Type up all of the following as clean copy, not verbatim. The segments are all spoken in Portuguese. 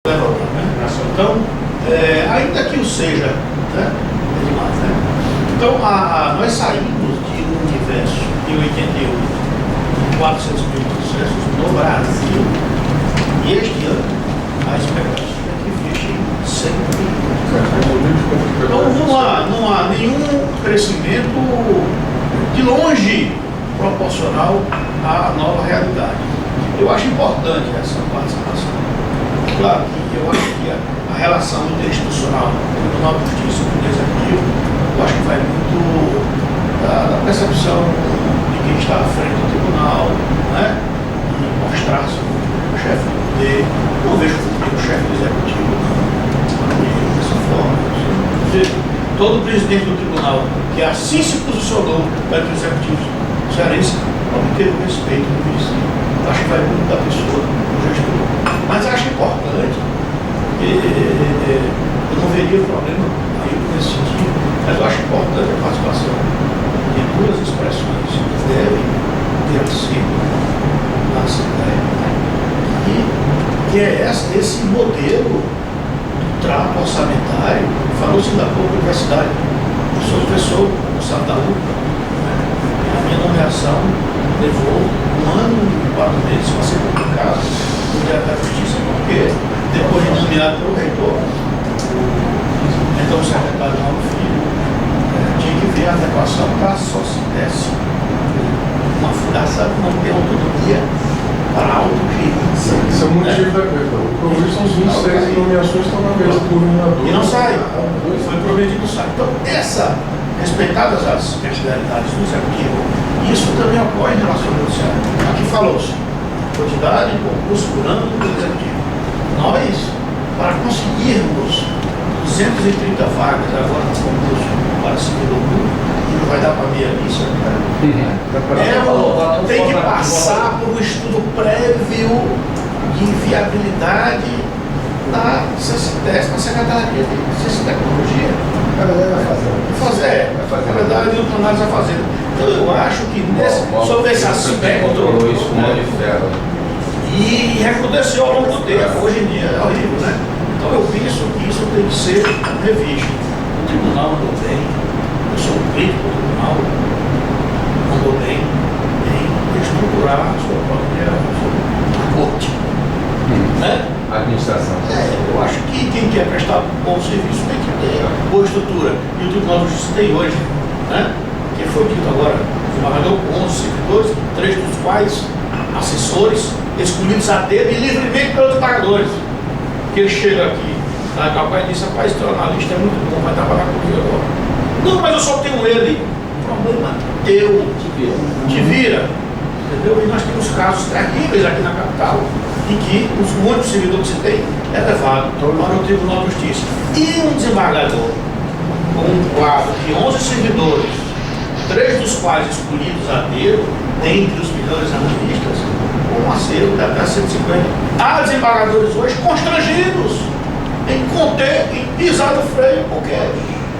Então, ainda que o seja, né, é demais, né? Então, nós saímos de um universo em 88, 400 mil processos no Brasil, e este ano a expectativa é que fique 100 mil. Então, não há nenhum crescimento de longe proporcional à nova realidade. Eu acho importante essa participação. Claro que eu acho que a relação interinstitucional do Tribunal de Justiça com o Executivo, eu acho que vai muito da percepção de quem está à frente do tribunal, né? E mostrar-se o chefe do poder. Não vejo o chefe do Executivo, não vejo dessa forma. Todo presidente do tribunal que assim se posicionou perante o Executivo cearense obteve o respeito do município. Acho que vai muito da pessoa, do gestor. Mas acho importante, eu não veria problema aí nesse sentido, mas eu acho importante a participação de duas expressões que devem ter sido na Assembleia, que é esse modelo do trato orçamentário. Falou-se da pouco universidade. Eu sou professor no Santa UPA, né? A minha nomeação levou 1 ano e 4 meses para ser publicado no Diário da Justiça, porque depois de nomeado pelo reitor, então o secretário Mauro Filho tinha que ver a adequação para só se desse uma fundação que não tem autonomia para autogerir. Esse é o motivo da coisa. O problema são os 26 nomeações que estão na mesa do governador. E não sai. Foi prometido não sai. Então, respeitadas as peculiaridades do Executivo, isso também ocorre em relação ao Judiciário. Aqui falou-se, quantidade de concurso por ano do Executivo. Nós, para conseguirmos 230 vagas agora no concurso para servidor público, e não vai dar para meia lista, tem que passar por um estudo prévio de viabilidade na CCTES, na Secretaria de Ciência e Tecnologia. Na verdade, o Planalto vai fazer. Então, eu acho que sobre esse aspecto, e recrudesceu ao longo do tempo. Hoje em dia é horrível, né? Então, eu penso que isso tem que ser revisto. O tribunal andou bem, eu sou um crítico do tribunal, andou bem em estruturar a sua própria corte. Né? Administração. Eu acho que quem quer prestar bom serviço tem que ter boa estrutura. E o Tribunal de Justiça tem hoje, né? Que foi dito agora, o desembargador com 11 servidores, 3 dos quais assessores, escolhidos a dedo e livremente pelos pagadores. Que ele chega aqui, o papai disse, rapaz, teu analista é muito bom, vai trabalhar comigo agora. Não, mas eu só tenho ele. Problema teu. Te vira. Entendeu? E nós temos casos terríveis aqui na capital, em que os muitos servidores que se tem é levado para o Tribunal de Justiça. E um desembargador com um quadro de 11 servidores, 3 dos quais escolhidos a dedo, dentre os melhores analistas, com um acervo da até 150. Há desembargadores hoje constrangidos em conter, em pisar no freio, porque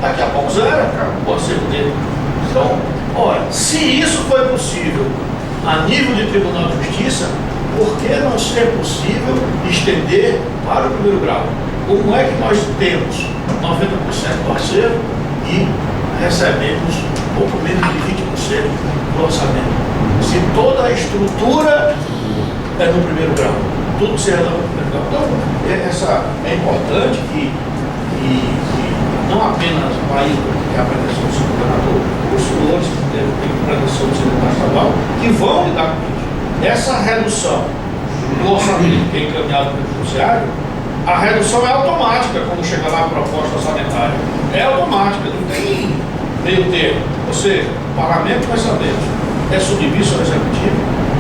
daqui a pouco zero o acervo dele. Então, ora, se isso foi possível a nível de Tribunal de Justiça, por que não ser possível estender para o primeiro grau? Como é que nós temos 90% do acervo e recebemos pouco menos de 20% do orçamento? Se toda a estrutura é no primeiro grau, tudo se resolve no primeiro grau. Então, é importante que não apenas o país, que é a pretensão do seu governador, os senhores que têm a pretensão do secretário estadual, que vão lidar com isso. Essa redução do orçamento que é encaminhado pelo Judiciário, a redução é automática quando chega lá a proposta orçamentária. É automática, não tem meio termo. Ou seja, o parlamento, nós sabemos, é submisso ao Executivo,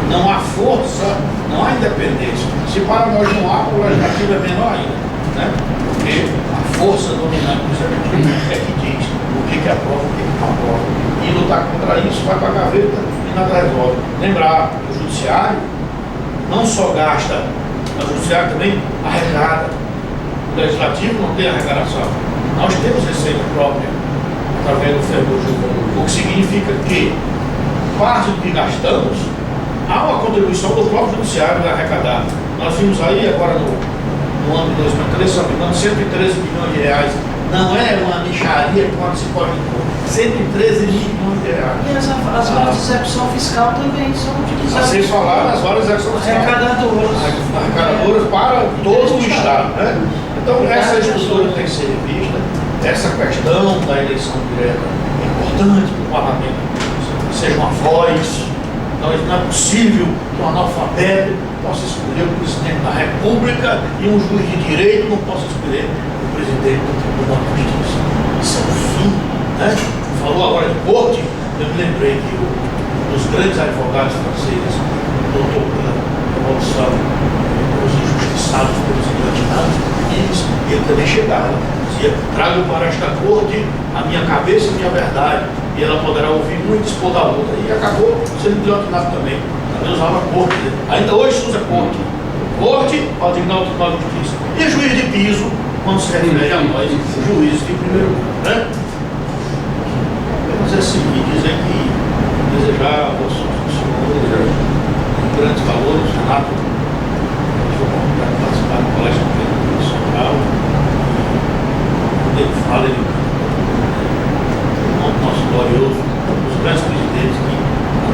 não há força, não há independência. Se para nós não há, o legislativo é menor ainda, né? Porque a força dominante do Executivo é que diz o que aprova, o que não aprova. E lutar contra isso vai para a gaveta e nada resolve. Lembrar, o Judiciário não só gasta, mas o Judiciário também arrecada. O Legislativo não tem arrecadação. Nós temos receita própria através do fervo jurídico, o que significa que parte do que gastamos há uma contribuição do próprio Judiciário arrecadado. Nós vimos aí agora no ano de 2013, só me engano, 113 bilhões de reais. Não é uma mixaria que pode se pode impor. 113 bilhões de reais. E as varas de execução fiscal também são utilizadas. Sem falar nas varas de execução fiscal. Arrecadadoras para todo o Estado. Né? Então, essa estrutura tem que ser revista. Essa questão da eleição direta é importante que o parlamento seja uma voz. Não é possível que um analfabeto possa escolher o presidente da República e um juiz de direito não possa escolher o presidente do Tribunal de Justiça. Isso é o fim. Né? Falou agora de corte, eu me lembrei que um dos grandes advogados franceses, doutor pela Revolução, os injustiçados pelos enganados, ele também chegava, dizia: trago para esta corte a minha cabeça e a minha verdade, e ela poderá ouvir muito e dispor da outra. E acabou sendo guilhotinado também. Também usava corte. Ainda hoje se usa corte. Corte para o Tribunal de Justiça. E juiz de piso, quando se refere a nós, juízes de primeiro grau. Né? Apenas esse dizer que desejar a vossa senhora grandes valores, Renato, para participar do Colégio Nacional, ele fala, ele nosso glorioso, os grandes presidentes que a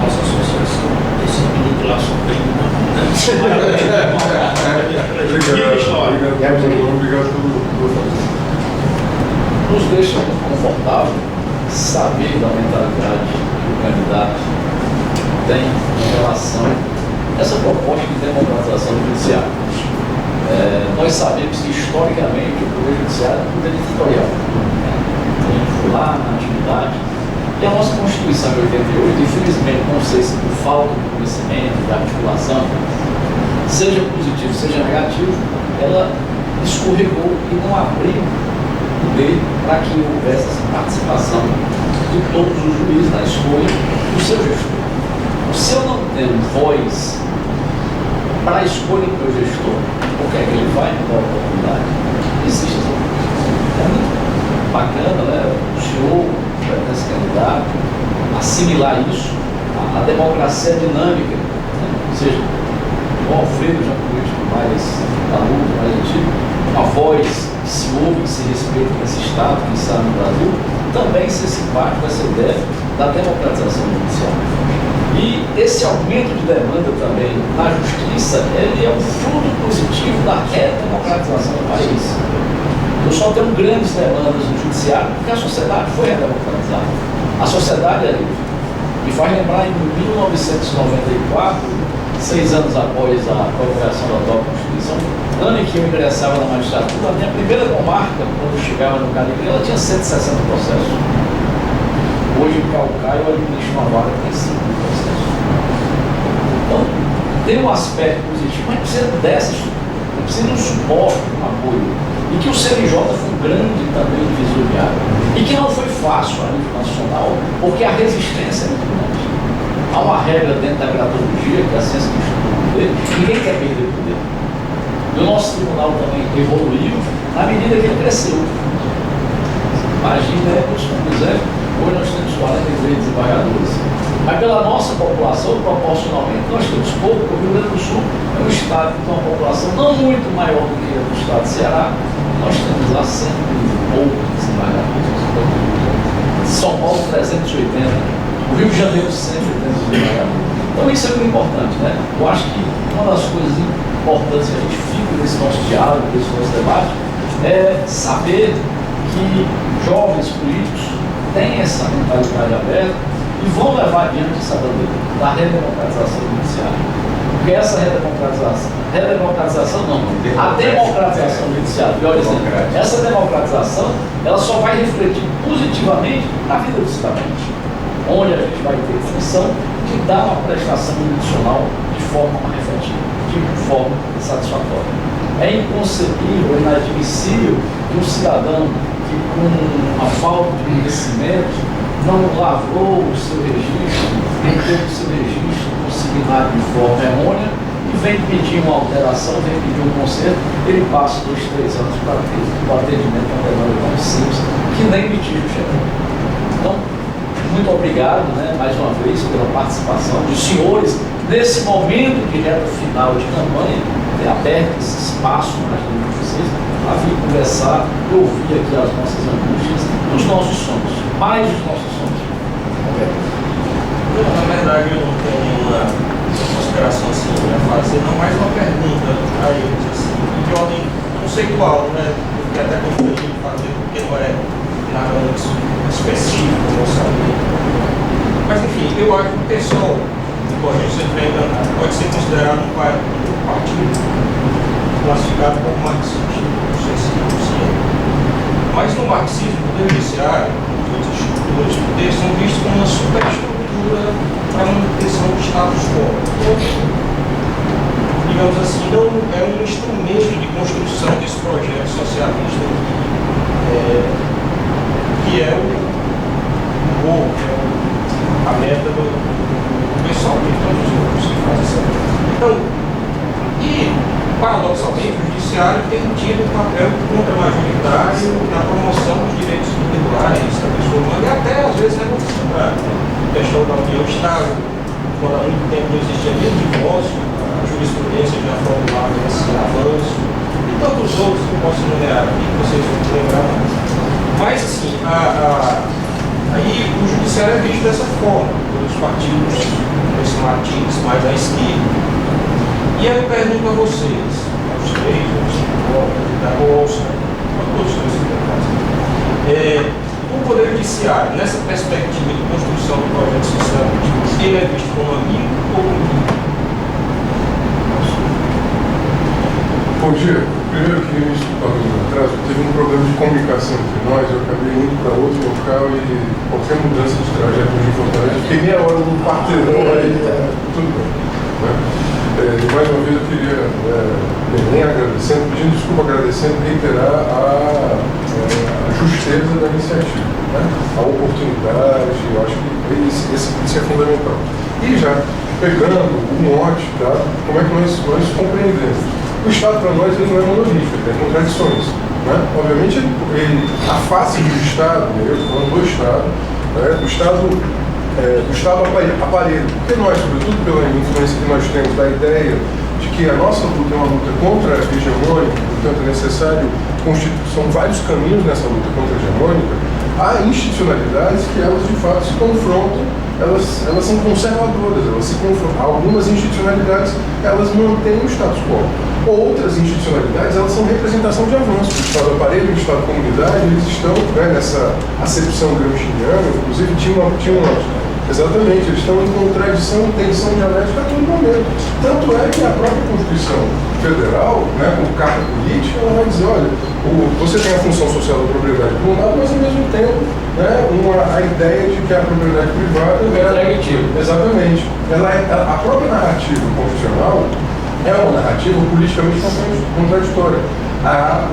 nossa associação, esse minuto lá sofrendo uma Obrigado pelo. Nos deixa muito confortável saber da mentalidade que o candidato tem em relação a essa proposta de democratização do judiciário. Nós sabemos que historicamente o Poder Judiciário é um poder ditatorial. Lá na atividade. E a nossa Constituição de 88, infelizmente, não sei se por falta de conhecimento, de articulação, seja positivo, seja negativo, ela escorregou e não abriu poder para que houvesse essa participação de todos os juízes na escolha do seu gestor. Se eu não tenho voz para a escolha do meu gestor, o que é que ele vai me dar a oportunidade? Existe essa oportunidade. Bacana, né? O senhor pretende se candidato, assimilar isso, a democracia dinâmica, né? Ou seja, o Alfredo já político mais adulto, mais antigo, uma voz que se ouve, que se respeita nesse Estado, que está no Brasil, também se simpático com essa ideia da democratização judicial. E esse aumento de demanda também na justiça, ele é um fruto positivo da redemocratização do país. Eu só tenho grandes demandas no judiciário porque a sociedade foi redemocratizada. A sociedade é livre. Me faz lembrar em 1994, 6 anos após a promulgação da atual Constituição, ano em que eu ingressava na magistratura, a minha primeira comarca, quando eu chegava no Caribe, ela tinha 160 processos. Hoje, em Calcaia, eu administro uma vaga que tem 5 processos. Então, tem um aspecto positivo, mas precisa dessa estrutura, precisa de um suporte, de um apoio. E que o CNJ foi um grande também divisor de água. E que não foi fácil a nível nacional, porque a resistência é muito grande. Há uma regra dentro da gratologia, que é a ciência que estuda o poder, ninguém quer perder o poder. E o nosso tribunal também evoluiu na medida que ele cresceu. Imagina, por exemplo, hoje nós temos 43 desembargadores. Mas pela nossa população, proporcionalmente, nós temos pouco. O Rio Grande do Sul é um estado que tem uma população não muito maior do que a do estado de Ceará. Nós temos lá 100 e poucos desembargadores. São Paulo, 380. O Rio de Janeiro, 180 desembargadores. Então isso é muito importante, né? Eu acho que uma das coisas importantes que a gente fica nesse nosso diálogo, nesse nosso debate, é saber que jovens políticos têm essa mentalidade aberta e vão levar adiante essa bandeira da redemocratização do judiciário. Porque essa redemocratização não, a democratização do judiciário, pior dizendo, essa democratização, ela só vai refletir positivamente na vida do cidadão, onde a gente vai ter função de dar uma prestação judicional de forma mais efetiva, de forma satisfatória. É inconcebível, inadmissível que um cidadão que com a falta de conhecimento não lavrou o seu registro, não teve o seu registro consignado de forma errônea e vem pedir uma alteração, vem pedir um conserto, ele passa 2, 3 anos para ter o atendimento a uma demanda tão simples que nem litígio chega. Então, muito obrigado, né, mais uma vez, pela participação dos senhores nesse momento de reta final de campanha, ter aberto esse espaço para vocês, a vir conversar e ouvir aqui as nossas angústias, os nossos sonhos, mais os nossos sonhos. Na verdade, eu não tenho nenhuma consideração assim a fazer, não, mais uma pergunta a eles, assim, de ordem conceitual, né? Porque até confundir fazer, porque não é nada específico, não saber. Mas enfim, eu acho que o PSOL, pode ser considerado um partido classificado como marxista, não sei se é. Mas no marxismo, o poder judiciário, as estruturas de poder são vistos como uma superestrutura para a manutenção do status quo. Digamos assim, não é um instrumento de construção desse projeto socialista que é o gol, que é a meta do pessoal, de todos os grupos que fazem isso. Então, e paradoxalmente, o judiciário tem tido um papel contra-majoritário na promoção dos direitos individuais da pessoa humana e até às vezes revolucionário. A questão da união estável, quando há muito tempo não existia nem divórcio, a jurisprudência já formulava esse avanço, e tantos outros que eu posso enumerar aqui, que vocês vão lembrar mais. Mas, assim, aí o judiciário é visto dessa forma, pelos partidos, esses matizes mais à esquerda. E aí eu pergunto a vocês, aos três, da Bolsa, a todos os três, o Poder Judiciário, nessa perspectiva de construção do projeto social, ele é visto como amigo ou inimigo? Bom dia. Primeiro, eu queria me desculpar pelo atraso. Teve um problema de comunicação entre nós. Eu acabei indo para outro local e qualquer mudança de trajeto de Fortaleza, fiquei meia hora num quarteirão aí, tudo bem. Né? Mais uma vez, eu queria, nem agradecendo, pedindo desculpa, agradecendo, reiterar a justeza da iniciativa, né? A oportunidade. Eu acho que isso é fundamental. E já pegando o mote, tá? Como é que nós compreendemos? O Estado, para nós, ele não é monolítico, ele tem contradições. Né? Obviamente, a face do Estado, eu estou falando do Estado, né? O Estado aparelho, porque nós, sobretudo pela influência que nós temos da ideia de que a nossa luta é uma luta contra a hegemônica, portanto é necessário, são vários caminhos nessa luta contra a hegemônica, há institucionalidades que elas de fato se confrontam, elas são conservadoras, elas se confrontam. Algumas institucionalidades elas mantêm o status quo, outras institucionalidades elas são representação de avanço. O Estado aparelho e o Estado comunidade, eles estão, né, nessa acepção gramsciana, inclusive exatamente, eles estão em contradição, tensão dialética a todo momento. Tanto é que a própria Constituição Federal, né, como carta política, ela vai dizer, olha, você tem a função social da propriedade por um lado, mas ao mesmo tempo, né, a ideia de que a propriedade privada exatamente. A própria narrativa constitucional é uma narrativa politicamente contraditória.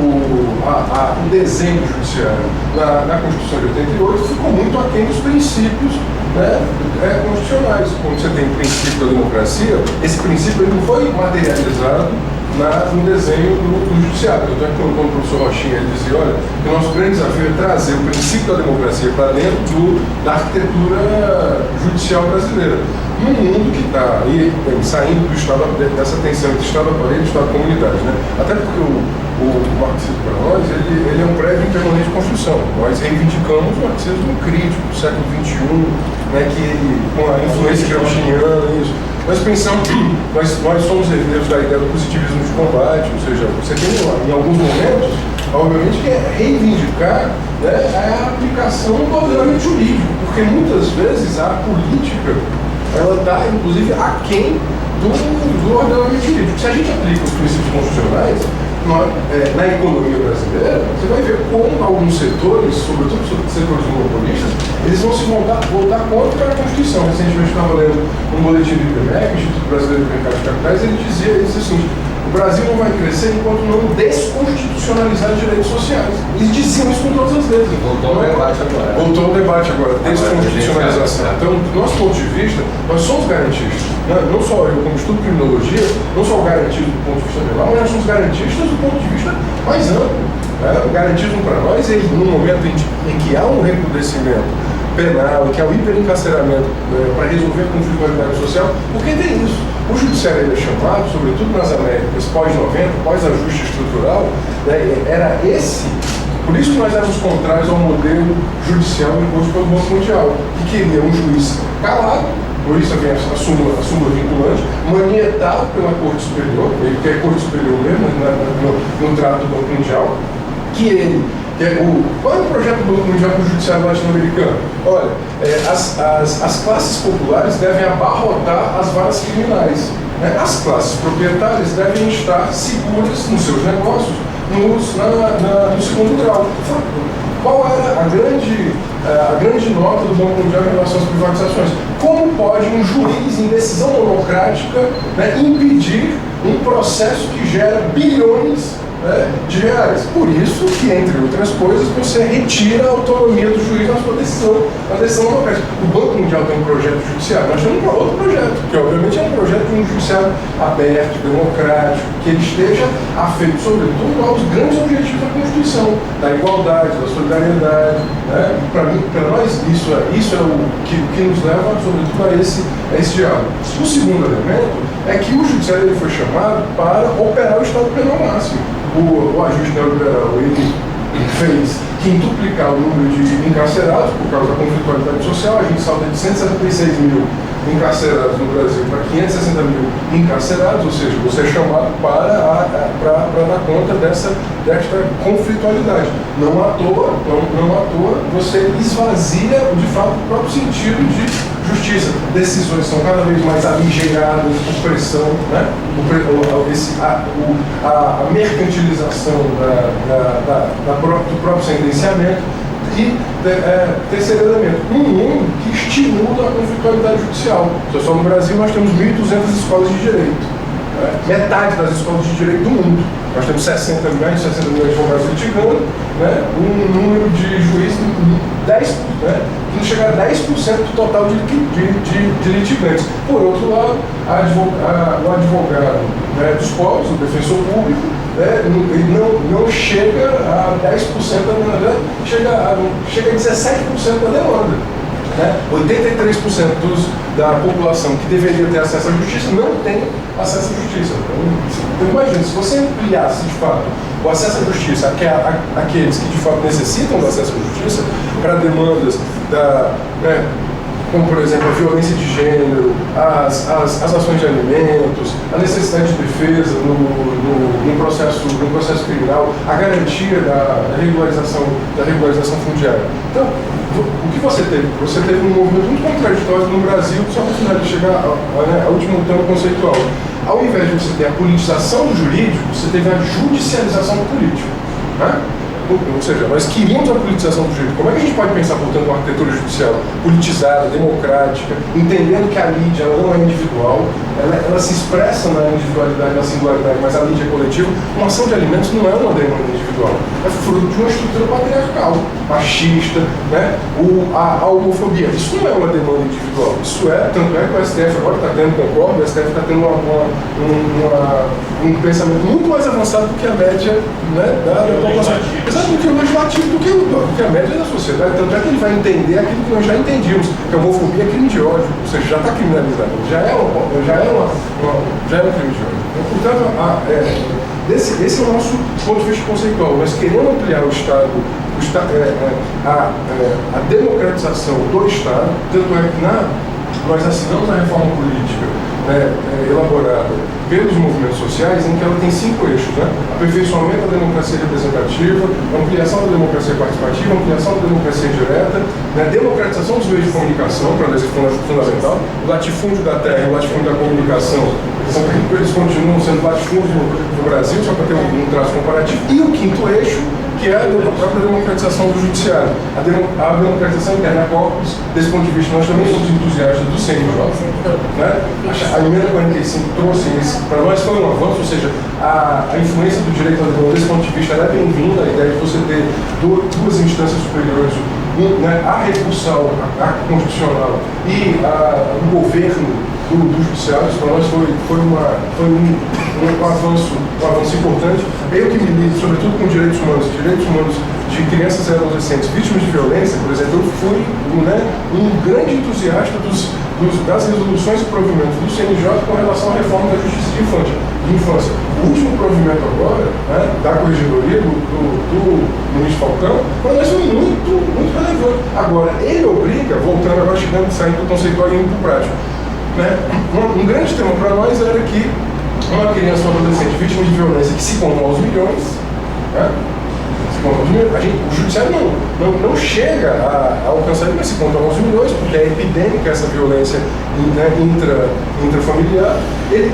O desenho judiciário na Constituição de 88 ficou muito aquém dos princípios, né, constitucionais. Quando você tem o princípio da democracia, esse princípio ele não foi materializado no desenho do judiciário. Então, quando o professor Rochinha ele dizia, olha, que o nosso grande desafio é trazer o princípio da democracia para dentro da arquitetura judicial brasileira. Num mundo que está aí saindo do estado, dessa tensão entre Estado aparelho e Estado comunidade, né? Até porque o marxismo para nós, ele é um prévio em permanente construção. Nós reivindicamos o marxismo crítico do século XXI, né, que com a influência gramsciana, isso. Nós pensamos que nós somos herdeiros da ideia do positivismo de combate, ou seja, você tem em alguns momentos, obviamente, que é reivindicar, né, a aplicação do ordenamento jurídico, porque muitas vezes a política ela está, inclusive, aquém do ordenamento jurídico. Se a gente aplica os princípios constitucionais na economia brasileira, você vai ver como alguns setores, sobretudo setores monopolistas, eles vão se voltar contra a Constituição. Recentemente eu estava lendo um boletim do IBMEC, Instituto Brasileiro de Mercado de Capitais, ele dizia assim, o Brasil não vai crescer enquanto não desconstitucionalizar direitos sociais. Eles diziam isso com todas as letras. Voltou o debate agora. Desconstitucionalização. Então, do nosso ponto de vista, nós somos garantistas. Não só eu, como estudo criminologia, não só o garantismo do ponto de vista penal, mas nós somos garantistas do ponto de vista mais amplo. O garantismo para nós, no momento em que há um recrudescimento penal, que é o hiperencarceramento para resolver a conflitualidade social, porque tem isso. O judiciário é chamado, sobretudo nas Américas, pós-90, pós-ajuste estrutural, né, era esse. Por isso que nós éramos contrários ao modelo judicial imposto pelo Banco Mundial, que queria um juiz calado, por isso vem a súmula vinculante, manietado pela Corte Superior, que é a Corte Superior mesmo, no trato do Banco Mundial, qual é o projeto do Banco Mundial para o Judiciário latino-americano? Olha, as classes populares devem abarrotar as varas criminais. Né? As classes proprietárias devem estar seguras nos seus negócios no segundo grau. Qual era a grande nota do Banco Mundial em relação às privatizações? Como pode um juiz em decisão monocrática, né, impedir um processo que gera bilhões de reais? Por isso que, entre outras coisas, você retira a autonomia do juiz na sua decisão monocrática. O Banco Mundial tem um projeto judiciário, nós temos outro projeto, que obviamente é um projeto de um judiciário aberto, democrático, que ele esteja afeito, sobretudo, aos grandes objetivos da Constituição, da igualdade, da solidariedade. Né? Para nós, isso é o que nos leva, sobretudo, a esse diálogo. O segundo elemento é que o judiciário ele foi chamado para operar o Estado penal máximo. O ajuste neoliberal ele fez quintuplicar o número de encarcerados por causa da conflitualidade social. A gente salta de 176 mil encarcerados no Brasil para 560 mil encarcerados, ou seja, você é chamado para dar conta desta conflitualidade. Não à toa, você esvazia, de fato, o próprio sentido de justiça. Decisões são cada vez mais aligeiradas por pressão, né? A mercantilização do próprio sentenciamento. E terceiro elemento, um mundo que estimula a conflitualidade judicial. Só no Brasil nós temos 1.200 escolas de direito. Metade das escolas de direito do mundo. Nós temos 60 milhões de advogados litigando, né? Um número de juízes de 10%, né? Que não chega a 10% do total de litigantes. Por outro lado, o advogado, né, dos povos, o defensor público, né, ele não chega a 10% da demanda, chega a 17% da demanda. Né? 83% da população que deveria ter acesso à justiça não tem acesso à justiça. Então imagina, se você ampliasse de fato o acesso à justiça àqueles que de fato necessitam do acesso à justiça para demandas como por exemplo a violência de gênero, as ações de alimentos, a necessidade de defesa no processo criminal, a garantia da regularização fundiária. Então, o que você teve? Você teve um movimento muito contraditório no Brasil, só para finalizar de chegar ao último tema conceitual. Ao invés de você ter a politização do jurídico, você teve a judicialização do político. Né? Ou seja, nós queríamos a politização do jurídico. Como é que a gente pode pensar, portanto, uma arquitetura judicial politizada, democrática, entendendo que a lide ela não é individual, ela se expressa na individualidade, na singularidade, mas a lide é coletiva? Uma ação de alimentos não é uma demanda individual, é fruto de uma estrutura patriarcal, machista, né? A homofobia. Isso não é uma demanda individual, isso tanto é que o STF agora está tendo, concordo, o STF está tendo um pensamento muito mais avançado do que a média, né, da população. Exatamente, o legislativo do que a média da sociedade. Tanto é que ele vai entender aquilo que nós já entendíamos, que a homofobia é crime de ódio, ou seja, já está criminalizado, já é um crime de ódio. Então, portanto, esse é o nosso ponto de vista conceitual. Nós queremos ampliar o Estado, a democratização do Estado, tanto é que nós assinamos a reforma política elaborada pelos movimentos sociais, em que ela tem 5 eixos, né? Aperfeiçoamento da democracia representativa, ampliação da democracia participativa, ampliação da democracia direta, né? Democratização dos meios de comunicação, para nós é fundamental, o latifúndio da terra e o latifúndio da comunicação, eles continuam sendo latifúndios no Brasil, só para ter um traço comparativo, e o 5º eixo, que é a própria democratização do judiciário. A democratização interna corpus, desse ponto de vista, nós também somos entusiastas do CNJ. Né? A emenda 45 trouxe isso, para nós foi um avanço, ou seja, a influência do direito à demanda, desse ponto de vista, ela é bem-vinda, a ideia de você ter duas instâncias superiores, né, a recursal, a constitucional e o governo do judiciário. Para nós foi um avanço importante. Eu que me lido, sobretudo com direitos humanos de crianças e adolescentes vítimas de violência, por exemplo, eu fui um grande entusiasta das resoluções e provimentos do CNJ com relação à reforma da justiça de infância. O último provimento agora, né, da corregedoria do ministro Falcão, para nós foi muito relevante. Agora, ele obriga, voltando agora, saindo do conceitual e indo para o prático, né, um grande tema para nós era que uma criança ou um adolescente vítima de violência que se conta aos milhões, né, o judiciário não chega a alcançar ele, mas se conta aos milhões, porque é epidêmica essa violência, né, intrafamiliar. Ele,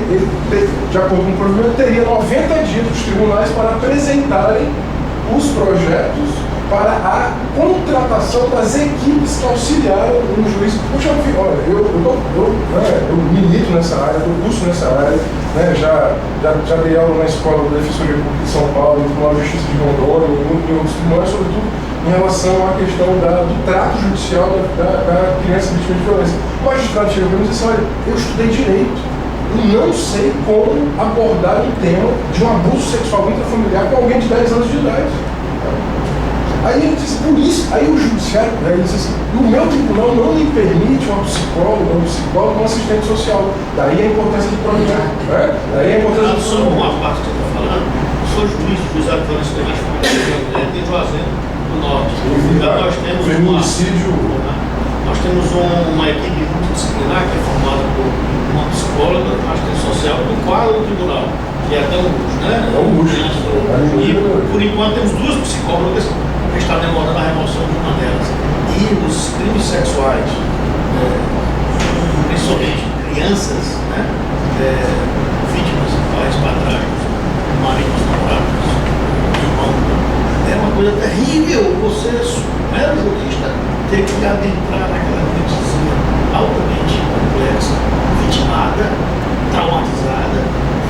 de acordo com o provimento, teria 90 dias dos tribunais para apresentarem os projetos para a contratação das equipes que auxiliaram um juiz. Olha, eu milito nessa área, dou curso nessa área, né, já dei aula na Escola da Defensoria Pública de São Paulo, no Tribunal de Justiça de Rondônia e outros tribunais, sobretudo em relação à questão do trato judicial da criança vítima de violência. O magistrado chega para mim e diz assim: olha, eu estudei direito e não sei como abordar um tema de um abuso sexual intrafamiliar com alguém de 10 anos de idade. Aí ele disse, por isso, aí o judiciário, né, ele disse assim, o meu tribunal não me permite uma psicóloga, um assistente social. Daí a importância do projeto, né? Daí a importância do só uma parte que você está falando, sou juiz de juizado de violência doméstica de Juazeiro do Norte. Então nós temos nós temos uma equipe multidisciplinar que é formada por uma psicóloga, uma assistente social do quadro do tribunal, que é até um luxo, né? É um luxo. E por enquanto temos 2 psicólogas que está demorando a remoção de uma delas. E os crimes sexuais, principalmente crianças, né, vítimas de pais, padrastos, maridos, namorados, irmãos, é uma coisa terrível você, mero jurista, ter que adentrar naquela criancinha altamente complexa, vitimada, traumatizada,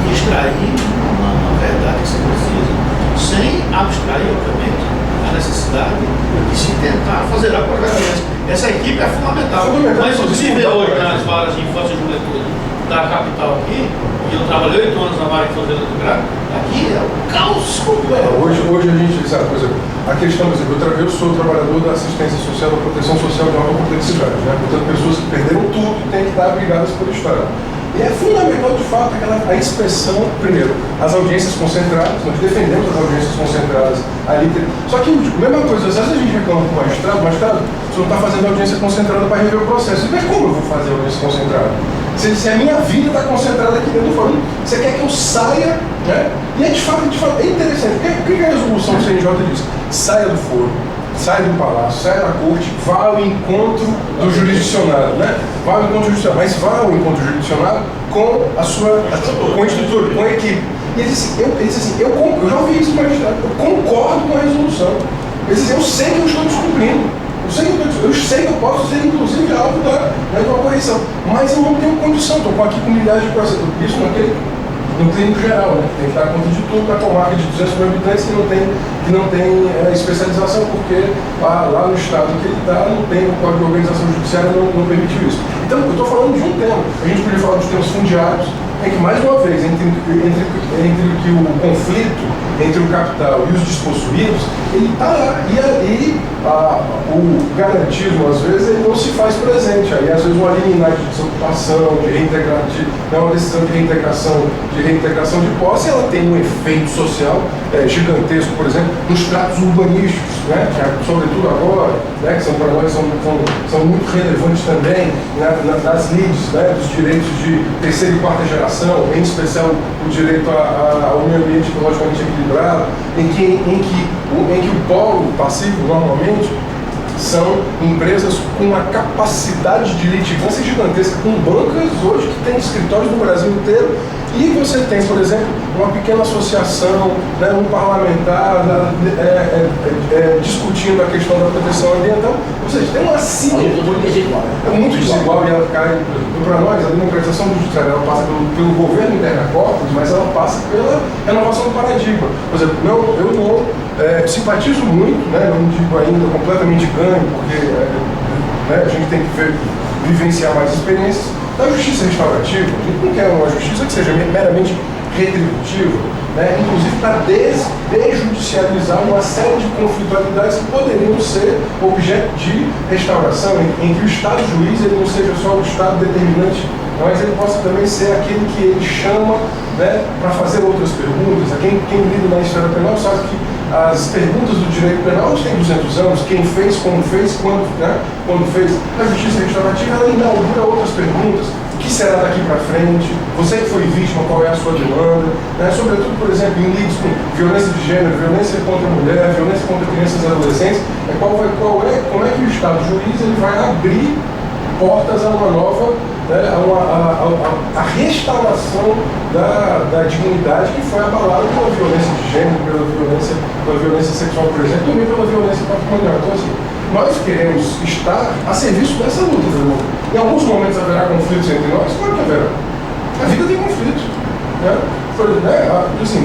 e extrair uma verdade que você precisa, sem abstrair, obviamente, a necessidade de se tentar fazer a progressão. Essa equipe é fundamental. Mas o que se vê hoje nas varas de infância e juventude da capital aqui, e eu trabalhei 8 anos na vara de infância e grave, aqui é o caos completo. Hoje a gente sabe, por exemplo, a questão, por exemplo, eu sou trabalhador da assistência social, da proteção social de alta complexidade, né? Portanto, pessoas que perderam tudo e têm que estar abrigadas pelo Estado. E é fundamental, de fato, a inspeção, primeiro, as audiências concentradas, nós defendemos as audiências concentradas ali. Só que, mesma coisa, às vezes a gente reclama com o magistrado, o senhor está fazendo audiência concentrada para rever o processo. Mas como eu vou fazer audiência concentrada? Se a minha vida está concentrada aqui dentro do fórum, você quer que eu saia, né? E é de fato é interessante. O que a resolução do CNJ diz? Saia do foro, saia do palácio, saia da corte, vá ao encontro do jurisdicionado, né? Vá ao encontro jurisdicionado, mas vá ao encontro jurisdicionado com com a estrutura, com a equipe. E ele disse assim, eu já ouvi isso magistrado, eu concordo com a resolução. Ele disse, eu sei que eu estou descumprindo. Eu sei que eu posso ser, inclusive, alvo de uma correção, mas eu não tenho condição, estou aqui com milhares de processos. Isso no clínico geral, né? Tem que dar conta de tudo para comarca de 200 mil habitantes que não tem especialização, porque lá no estado que ele está, não tem o Código de Organização Judiciária, não permitiu isso. Então, eu estou falando de um tema. A gente podia falar dos temas fundiários, em que, mais uma vez, entre que o conflito entre o capital e os despossuídos, ele está lá. E ali, o garantismo, às vezes, ele não se faz presente. Aí, às vezes, uma liminar de desocupação, uma decisão de reintegração de posse, ela tem um efeito social gigantesco, por exemplo, nos tratos urbanísticos, né, que, sobretudo agora, né, que para nós são muito relevantes também, nas lides, né, dos direitos de terceira e quarta geração, em especial o direito ao meio ambiente ecologicamente equilibrado, em que o polo passivo, normalmente, são empresas com uma capacidade de litigância gigantesca, com bancas hoje que tem escritórios no Brasil inteiro, e você tem, por exemplo, uma pequena associação, né, um parlamentar discutindo a questão da proteção ambiental. Ou seja, tem uma é muito desigual, e ela cai. Para nós, a democratização do judiciário, ela passa pelo governo interno da Corpus, mas ela passa pela renovação do paradigma. Por exemplo, eu não simpatizo muito, né, não digo ainda completamente ganho, porque a gente tem que vivenciar mais experiências da justiça restaurativa. A gente não quer uma justiça que seja meramente retributiva, né, inclusive para desjudicializar uma série de conflitualidades que poderiam ser objeto de restauração, em que o Estado juiz ele não seja só o Estado determinante, mas ele possa também ser aquele que ele chama, né, para fazer outras perguntas. Quem lida na esfera penal sabe que as perguntas do direito penal hoje tem 200 anos, quem fez, como fez, quando, né, quando fez. A justiça restaurativa ela inaugura outras perguntas. O que será daqui para frente? Você que foi vítima, qual é a sua demanda? Né? Sobretudo, por exemplo, em lides com violência de gênero, violência contra a mulher, violência contra crianças e adolescentes, como é que o Estado juiz ele vai abrir portas a uma nova, né, a restauração da dignidade que foi abalada pela violência de gênero, pela violência sexual, por exemplo, e também pela violência patrimonial. Então, assim, nós queremos estar a serviço dessa luta, irmão. Em alguns momentos haverá conflitos entre nós? Claro que haverá. A vida tem conflitos. Né? Assim,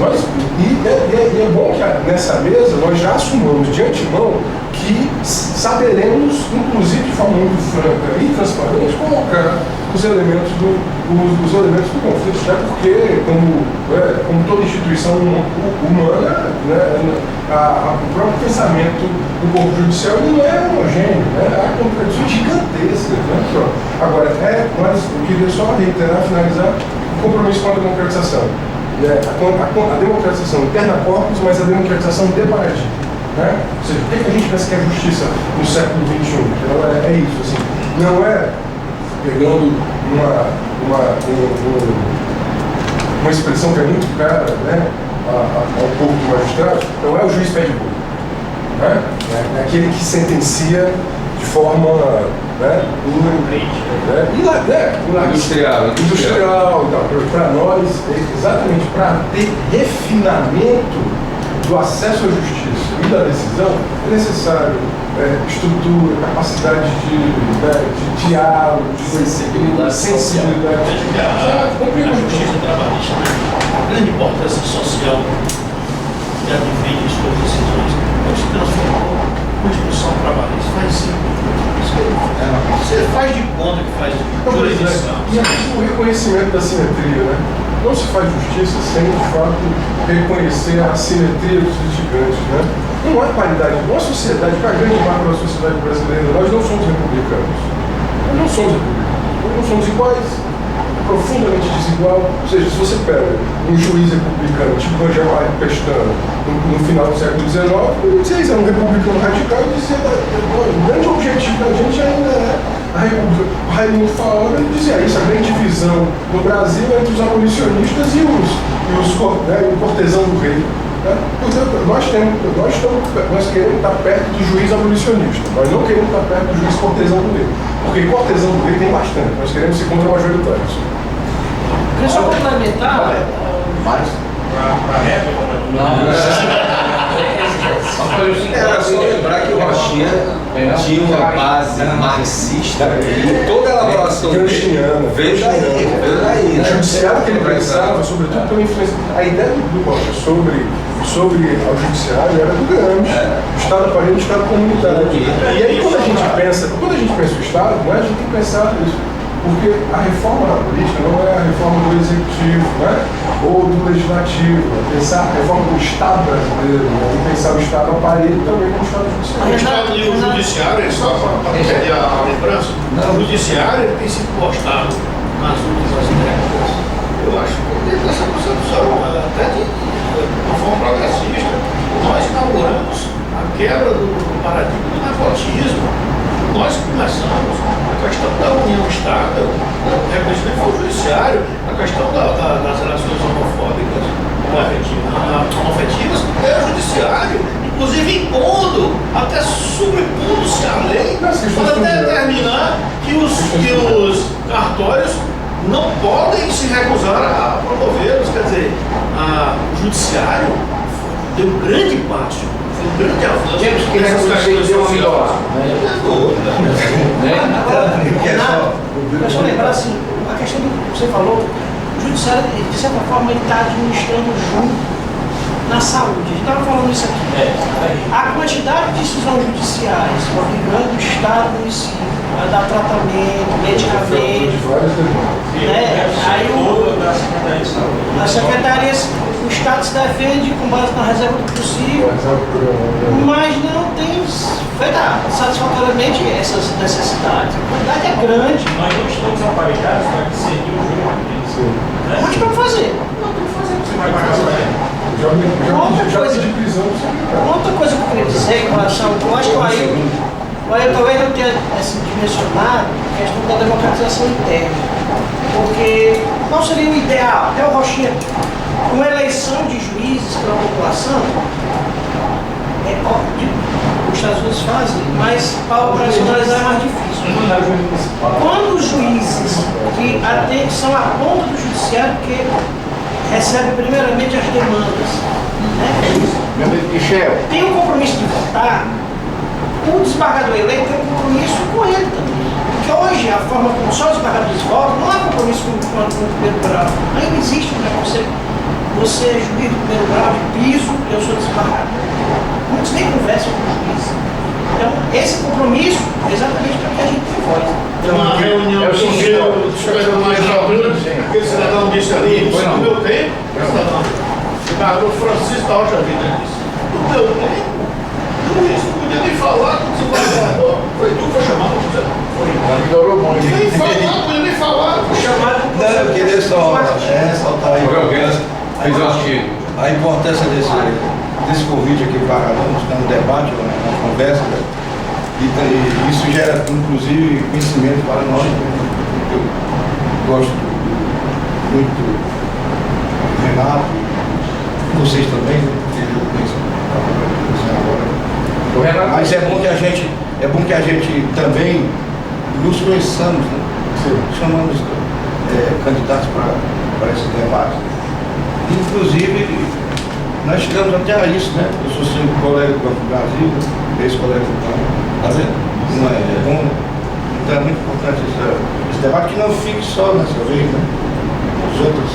e é bom que nessa mesa nós já assumamos de antemão que saberemos, inclusive de forma muito franca e transparente, colocar os elementos do conflito, até porque, como toda instituição humana, né, o próprio pensamento do corpo judicial ele não é homogêneo, né? Há contradições gigantescas. Né? Agora, mas eu queria só reiterar, finalizar, o compromisso com a democratização. A democratização interna corpus, mas a democratização de paradigma. Né? Ou seja, o que a gente pensa que é justiça no século XXI? Então, é isso, assim, não é pegando uma expressão que é muito cara, né, ao povo do magistrado, não é o juiz pé de boi. Né? É aquele que sentencia de forma, né, industrial. Então, para nós, exatamente para ter refinamento do acesso à justiça e da decisão, é necessário estrutura, capacidade de diálogo, de sensibilidade. A justiça trabalhista, a grande importância social que advém de suas decisões, se transformou uma discussão trabalhista. Faz sim. Você faz de conta que faz jurisdição. E o reconhecimento da simetria, né? Não se faz justiça sem, de fato, reconhecer a simetria dos litigantes, né? Não há paridade. Uma sociedade, que a grande marca da sociedade brasileira, nós não somos republicanos. Nós não somos republicanos. Nós não somos iguais, profundamente desigual. Ou seja, se você pega um juiz republicano, tipo Rangel Pestana, no final do século XIX, ele dizia isso, era um republicano radical e dizia o grande objetivo da gente ainda é a República. O Raimundo Faora dizia isso, a grande divisão no Brasil entre os abolicionistas e o cortesão do rei. Né? Portanto, nós queremos estar perto do juiz abolicionista, nós não queremos estar perto do juiz cortesão do rei, porque cortesão do rei tem bastante, nós queremos ser contra-majoritários. Queria só complementar. Mais? Para réplica, Era só lembrar que o Rochinha tinha uma base marxista e toda a elaboração dele veio daí. O judiciário que ele pensava, sobretudo pela influência. A ideia do Rocha sobre o judiciário era do Gramsci. O Estado aparelho, o Estado comunitário. E aí quando a gente pensa o Estado, a gente tem que pensar isso. Porque a reforma da política não é a reforma do executivo, né? Ou do legislativo, é pensar a reforma do Estado brasileiro, né? E pensar o Estado aparelho também como Estado judiciário. E o judiciário, só para pedir a lembrança, o judiciário tem se postado nas últimas décadas, eu acho que dentro dessa concepção, até de forma progressista, nós inauguramos a quebra do paradigma do nepotismo. Nós começamos a questão da união-estado, o reconhecimento foi o judiciário, a questão das relações homofóbicas, homoafetivas, é o judiciário, inclusive impondo, até sobrepondo-se à lei, para determinar que os cartórios não podem se recusar a promovê-los. Quer dizer, o judiciário deu um grande passo. Um grande avanço. Temos que reconhecer o Agora, só lembrar assim, a questão do que você falou, o judiciário, de certa forma, ele está administrando junto na saúde. A gente estava falando isso aqui. A quantidade de decisões judiciais obrigando o Estado, o município, a dar tratamento, medicamento, né? Aí a Secretaria Estado se defende com base na reserva do possível, mas não tem feito satisfatoriamente essas necessidades. A quantidade é grande. Nós não estamos aparelhados para discernir o jogo. Mas vamos fazer. Você vai pagar para ele. Outra coisa que eu queria dizer em relação, eu acho que o Ailton talvez não tenha dimensionado a questão da democratização interna, porque qual seria o ideal? Até o Rochinha, uma eleição de juízes para a população, é óbvio, os Estados Unidos fazem, mas para operacionalizar é mais difícil. Quando os juízes que são a ponta do judiciário que recebe primeiramente as demandas, né? Tem o compromisso de votar, o desembargador eleito tem um compromisso com ele também. Porque hoje a forma como só os desembargadores votam não há compromisso com o primeiro grau. Ainda existe um preconceito. Você é juiz do primeiro grau de piso, eu sou desembargador. Muitos nem conversam com o juiz. Então, esse compromisso é exatamente para que a gente tenha voz. Tem uma reunião do Conselho da Magistratura, aquele cidadão disse ali, no meu tempo, o Francisco da Rocha Vida disse, no meu tempo, juiz não podia nem falar com o desembargador. Foi tu que foi chamado, nem falar, não podia nem falar. Foi chamado. Não, eu queria só ressaltar aí a importância desse convite aqui para um debate, uma conversa, né? E isso gera, inclusive, conhecimento para nós. Eu gosto muito do Renato, vocês também, né? Mas é bom que a gente também nos conheçamos, né? Chamamos candidatos para esse debate. Inclusive, nós chegamos até a isso, né? Eu sou seu colega do Banco do Brasil, ex-colega do Banco, tá vendo? Não é bom. Então é muito importante esse debate, que não fique só nessa vez, né? Os outros.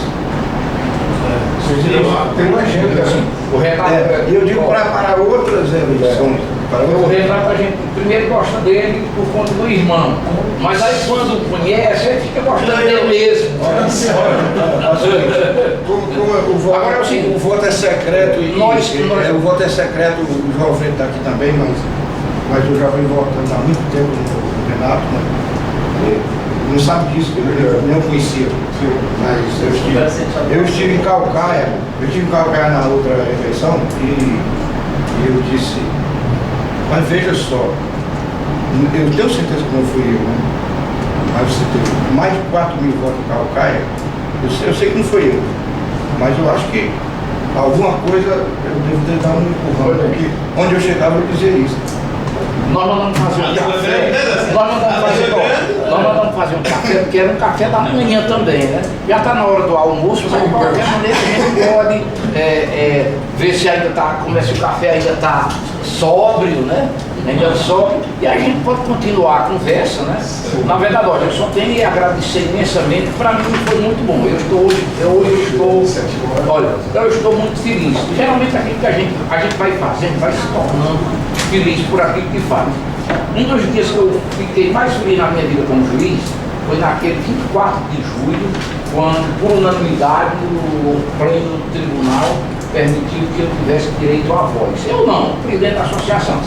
Tem uma agenda, assim. O Renato. Eu digo para outras eleições. O Renato, a gente primeiro gosta dele por conta do irmão. Mas aí quando conhece, a gente fica gostando dele mesmo. Agora o voto é secreto e o voto é secreto, o João Alfredo está aqui também, mas eu já venho votando há muito tempo no Renato, né? Não sabe disso, eu não conhecia. Mas eu estive em Calcaia, na outra eleição e eu disse, mas veja só, eu tenho certeza que não fui eu, né? Mas você teve mais de 4 mil votos em Calcaia, eu sei que não foi eu, mas eu acho que alguma coisa eu devo ter dado um empurrão, porque onde eu chegava eu dizia isso. Nós mandamos fazer um café. Nós mandamos fazer um café, porque era um café da manhã também, né? Já está na hora do almoço, mas de qualquer maneira a gente pode ver se ainda está, como é se o café ainda está sóbrio, né? Ainda sóbrio, e a gente pode continuar a conversa, né? Na verdade, olha, eu só tenho que agradecer imensamente, para mim foi muito bom. Eu estou muito feliz. Geralmente aquilo que a gente vai fazendo, vai se tornando feliz por aquilo que faz. Um dos dias que eu fiquei mais feliz na minha vida como juiz foi naquele 24 de julho, quando, por unanimidade, o pleno do tribunal permitiu que eu tivesse direito à voz. Eu não, presidente da associação.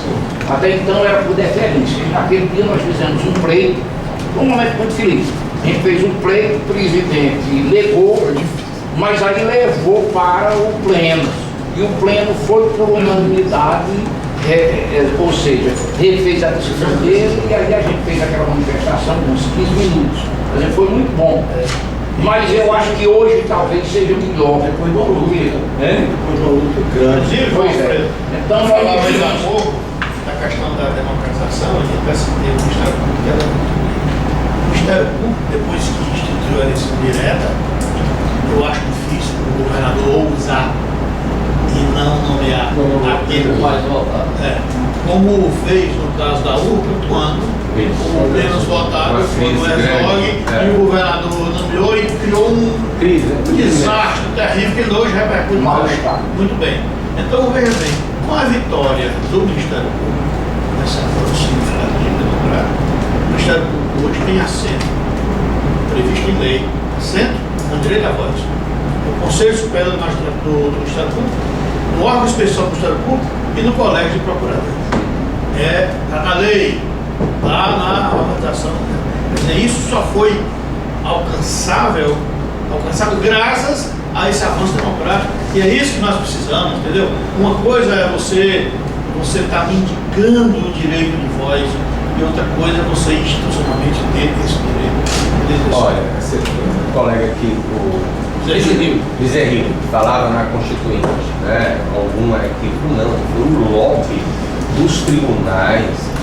Até então era por deferência. Naquele dia nós fizemos um pleito, um momento muito feliz. A gente fez um pleito, o presidente negou, mas aí levou para o pleno. E o pleno foi por unanimidade. Ou seja, ele fez a decisão dele e aí a gente fez aquela manifestação de uns 15 minutos. Por exemplo, foi muito bom. Mas eu acho que hoje talvez seja melhor. Depois do luto. Depois do luto grande. Pois é. Então, nós falamos há pouco da questão da democratização, a gente vai se ter o Ministério Público, que ela é muito bem. O Ministério Público, depois que instituiu a eleição direta, eu acho difícil o governador ousar e não nomear aquele mais votado. Como fez no caso da URCA, quando o menos votado foi o Herzog e o governador nomeou e criou um desastre terrível que hoje repercute muito bem. Então veja bem, com a vitória do Ministério Público, nessa proximidade democrática, o Ministério Público hoje tem assento previsto em lei, assento com direito à voz. O Conselho Superior do Ministério Público, no órgão especial do Ministério Público e no Colégio de Procuradores. Está na lei, lá na organização. Quer dizer, isso só foi alcançável graças a esse avanço democrático, e é isso que nós precisamos, entendeu? Uma coisa é você estar me indicando o direito de voz, e outra coisa é você institucionalmente ter esse direito. Olha, o colega aqui, o Bezerril, falava na Constituinte, né? Alguma equívoco, não, foi o lobby dos tribunais.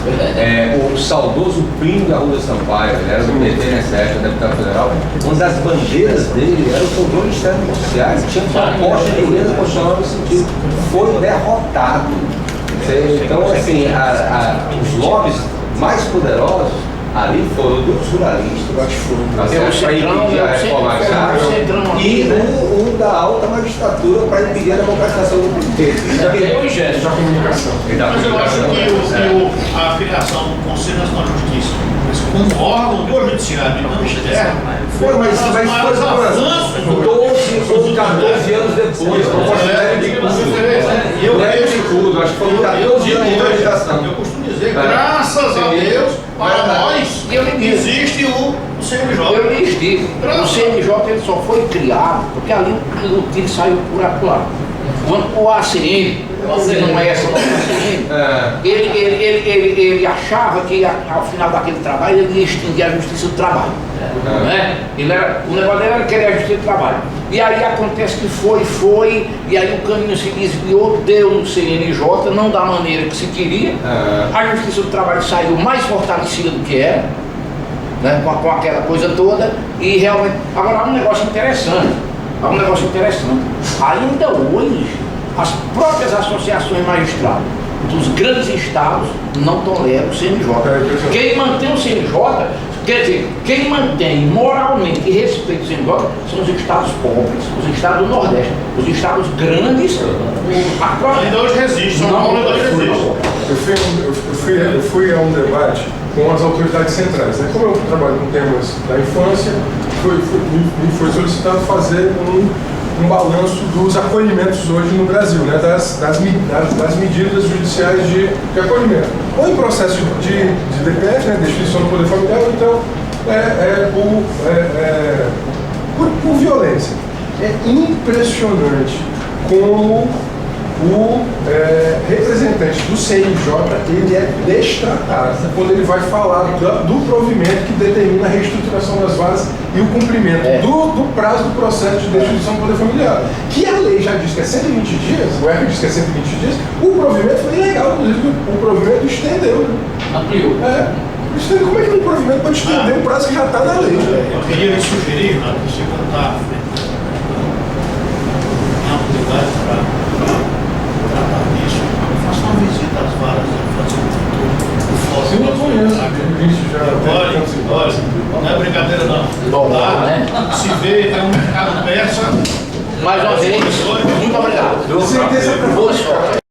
O saudoso Plínio da Rua Sampaio, ele era do PT, né, deputado federal, uma das bandeiras dele era o controle externo dos judiciais, tinha proposta de emenda constitucional nesse sentido, foi derrotado. Então, assim, os lobbies mais poderosos ali foram dos ruralistas, para impedir a reforma agrária, e o da alta magistratura para impedir a democratização do PT. Mas eu acho que a criação do Conselho Nacional de Justiça, como órgão do Judiciário e não externo, foi mas foi 12 ou 14 anos depois, acho que foi 14 anos de legislação. Eu costumo dizer, graças a Deus, para nós, existe o CNJ. Eu lhes digo, o CNJ ele só foi criado porque ali o tiro saiu por acolá. O ACM, que não é essa nossa ACM, ele achava que ao final daquele trabalho ele ia extinguir a justiça do trabalho. Né? O negócio dele era querer a justiça do trabalho. E aí acontece que foi, e aí o caminho se desviou, deu no CNJ, não da maneira que se queria. A justiça do trabalho saiu mais fortalecida do que era, né? Com aquela coisa toda, e realmente. Agora há um negócio interessante. Ainda hoje, as próprias associações magistradas dos grandes estados não toleram o CNJ. Quem mantém o CNJ, quer dizer, quem mantém moralmente e respeita o CNJ são os estados pobres, os estados do Nordeste. Os estados grandes, a própria... Ainda hoje resiste, eu fui a um debate com as autoridades centrais, né? Como eu trabalho com temas da infância, me foi solicitado fazer um balanço dos acolhimentos hoje no Brasil, né? das medidas judiciais de acolhimento. Ou em processo de DPF, né? Destituição do poder familiar, ou então por violência. É impressionante como o representante do CNJ ele é destratado quando ele vai falar do provimento que determina a reestruturação das varas e o cumprimento do prazo do processo de destituição do poder familiar. Que a lei já diz que é 120 dias, o ERP diz que é 120 dias, o provimento foi ilegal, inclusive o provimento estendeu. Ampliou. Como é que o provimento pode estender o prazo que já está na lei? Eu queria lhe sugerir, você contar a oportunidade para tratar disso, faça uma visita às varas Eu não conheço, não é brincadeira não. Bom, né? Se vê, é um mercado persa. Mais uma vez, muito obrigado. Boa sorte.